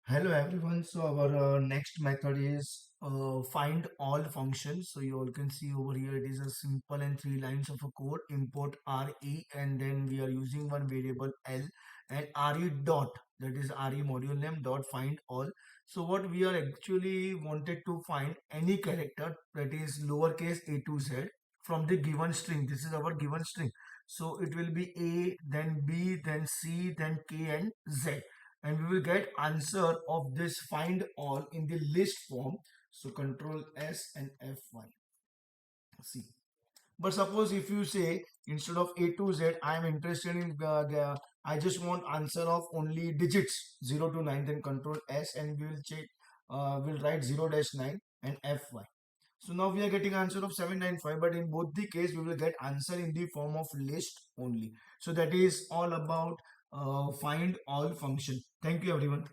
Hello everyone. So our next method is find all functions. So you all can see over here it is a simple and three lines of a code. Import re and then we are using one variable l and re dot, that is re module name dot find all. So what we are actually wanted to find any character that is lowercase a to z from the given string. This is our given string. So it will be a, then b, then c, then k and z, and we will get answer of this find all in the list form. So control S and F1. See. But suppose if you say instead of A to Z, I am interested in I just want answer of only digits 0 to 9, then control S and we will check, we'll write 0 dash 9 and F1. So now we are getting answer of 795, but in both the case we will get answer in the form of list only. So that is all about find all function. Thank you everyone.